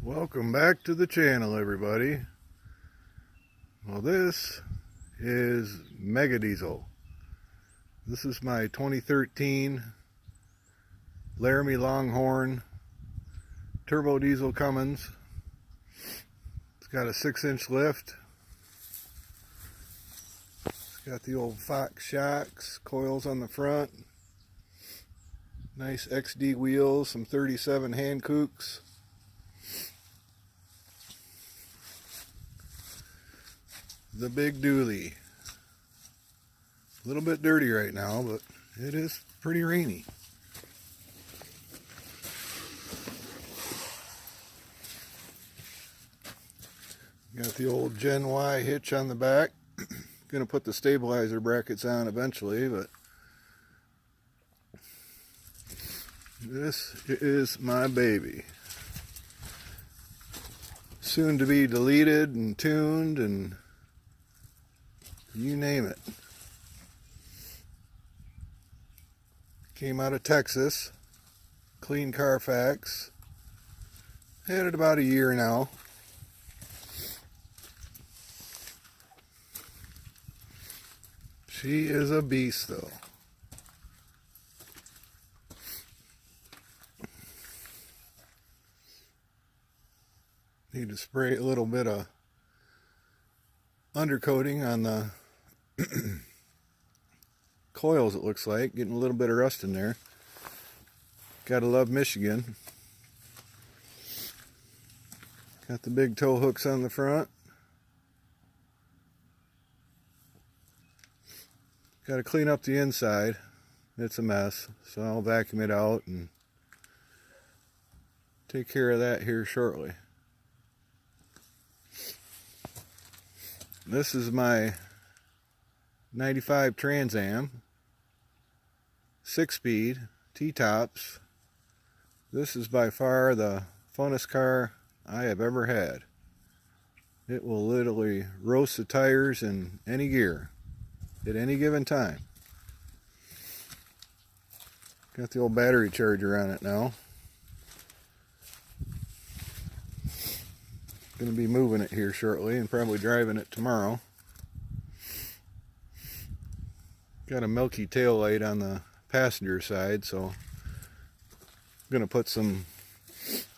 Welcome back to the channel, everybody. Well, this is Megadzl. This is my 2013 Laramie Longhorn turbo diesel Cummins. It's got a 6-inch lift. It's got the old Fox shocks, coils on the front, nice XD wheels, some 37 hand kooks. The big dually. A little bit dirty right now, but it is pretty rainy. Got the old Gen Y hitch on the back. Gonna put the stabilizer brackets on eventually, but this is my baby. Soon to be deleted and tuned and you name it. Came out of Texas, clean Carfax. Had it about a year now. She is a beast though. Need to spray a little bit of undercoating on the coils, it looks like. Getting a little bit of rust in there. Gotta love Michigan. Got the big tow hooks on the front. Gotta clean up the inside. It's a mess, so I'll vacuum it out and take care of that here shortly. This is my 95 Trans Am, 6-speed, T-tops. This is by far the funnest car I have ever had. It will literally roast the tires in any gear at any given time. Got the old battery charger on it now. Going to be moving it here shortly and probably driving it tomorrow. Got a milky tail light on the passenger side, so I'm going to put some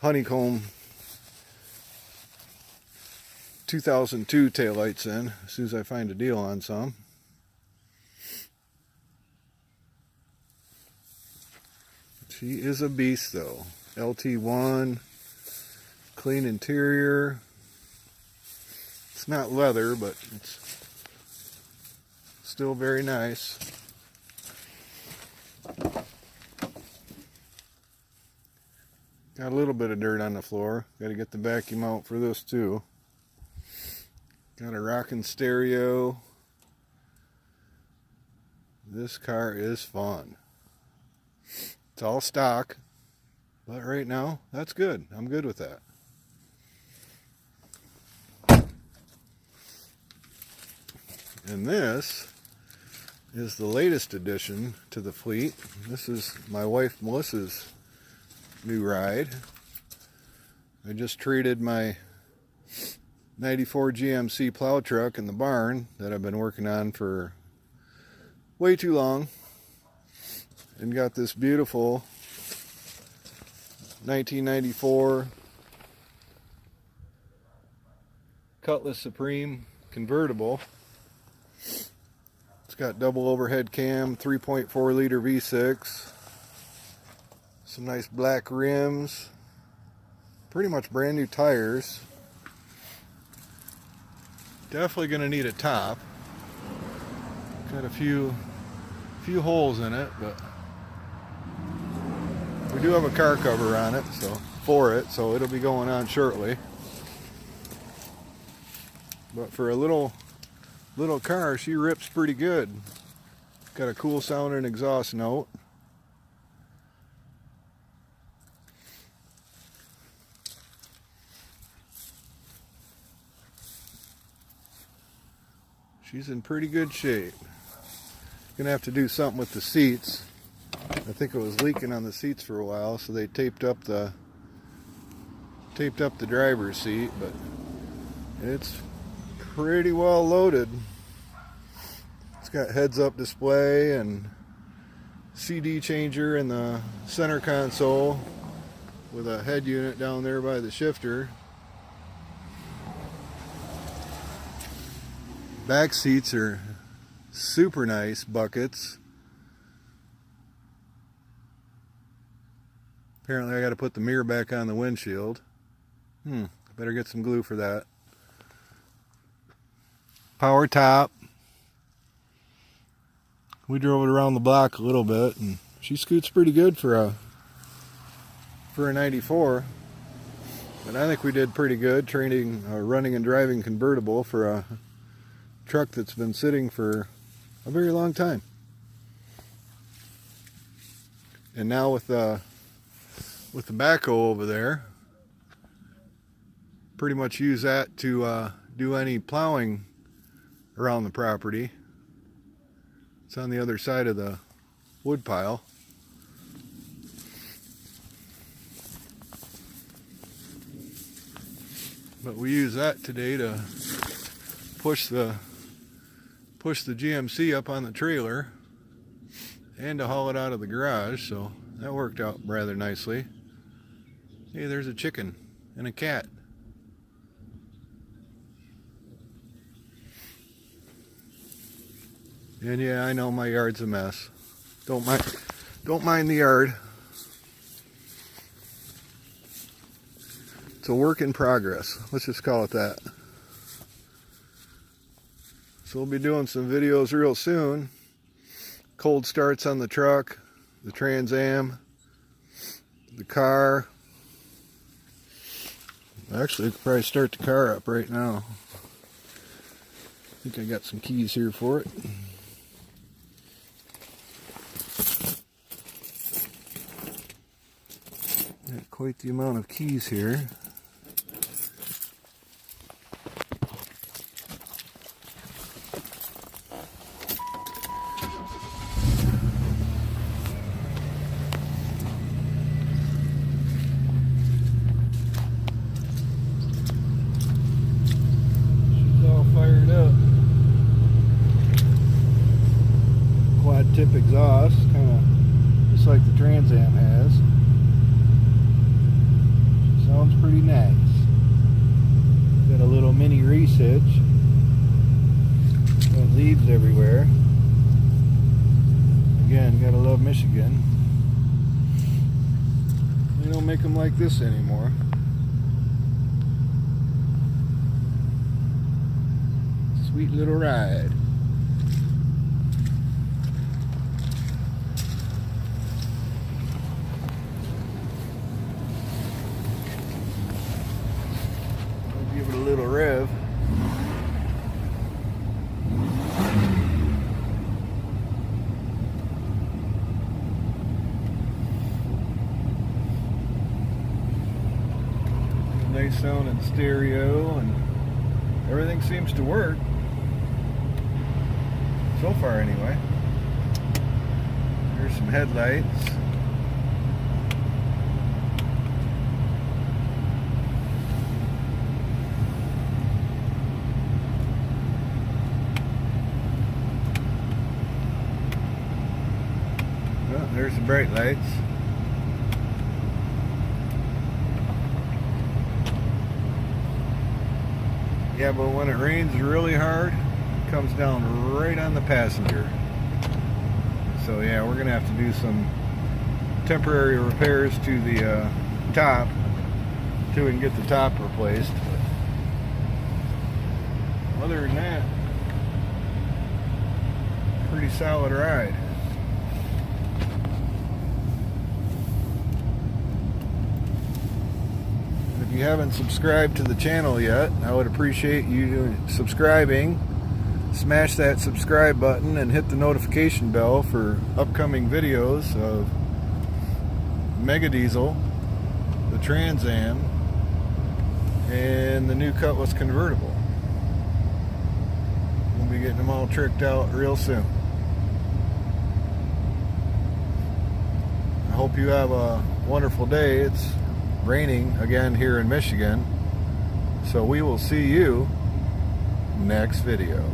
honeycomb 2002 tail lights in as soon as I find a deal on some. She is a beast though. LT1, clean interior. It's not leather, but it's still very nice. Got a little bit of dirt on the floor. Got to get the vacuum out for this too. Got a rocking stereo. This car is fun. It's all stock, but right now that's good. I'm good with that. And this is the latest addition to the fleet. This is my wife Melissa's new ride. I just traded my 94 GMC plow truck in the barn that I've been working on for way too long, and got this beautiful 1994 Cutlass Supreme Convertible. It's got double overhead cam, 3.4 liter V6, some nice black rims, pretty much brand new tires. Definitely going to need a top. Got a few holes in it, but we do have a car cover on it, so it'll be going on shortly. But for a little car, she rips pretty good. Got a cool sounding exhaust note. She's in pretty good shape. Gonna have to do something with the seats. I think it was leaking on the seats for a while, so they taped up the taped up the driver's seat, but it's pretty well loaded. It's got heads-up display and CD changer in the center console with a head unit down there by the shifter. Back seats are super nice buckets. Apparently I got to put the mirror back on the windshield. Better get some glue for that. Power top. We drove it around the block a little bit, and she scoots pretty good for a 94. But I think we did pretty good training a running and driving convertible for a truck that's been sitting for a very long time. And now with the backhoe over there, pretty much use that to do any plowing around the property. It's on the other side of the wood pile. But we use that today to push the GMC up on the trailer and to haul it out of the garage, so that worked out rather nicely. Hey, there's a chicken and a cat. And yeah, I know my yard's a mess. Don't mind the yard. It's a work in progress. Let's just call it that. So we'll be doing some videos real soon. Cold starts on the truck, the Trans Am, the car. Actually, I could probably start the car up right now. I think I got some keys here for it. Got quite the amount of keys here. Tip exhaust, kind of just like the Trans Am has. Sounds pretty nice. Got a little mini race hitch. Got leaves everywhere. Again, gotta love Michigan. They don't make them like this anymore. Sweet little ride. Give it a little rev. Nice sounding stereo, and everything seems to work. So far anyway. There's some headlights. There's the bright lights. Yeah, but when it rains really hard, it comes down right on the passenger. So yeah, we're gonna have to do some temporary repairs to the top till we can get the top replaced. But other than that, pretty solid ride. If you haven't subscribed to the channel yet, I would appreciate you subscribing. Smash that subscribe button and hit the notification bell for upcoming videos of Megadzl, the Trans Am, and the new Cutlass Convertible. We'll be getting them all tricked out real soon. I hope you have a wonderful day. It's raining again here in Michigan. So we will see you next video.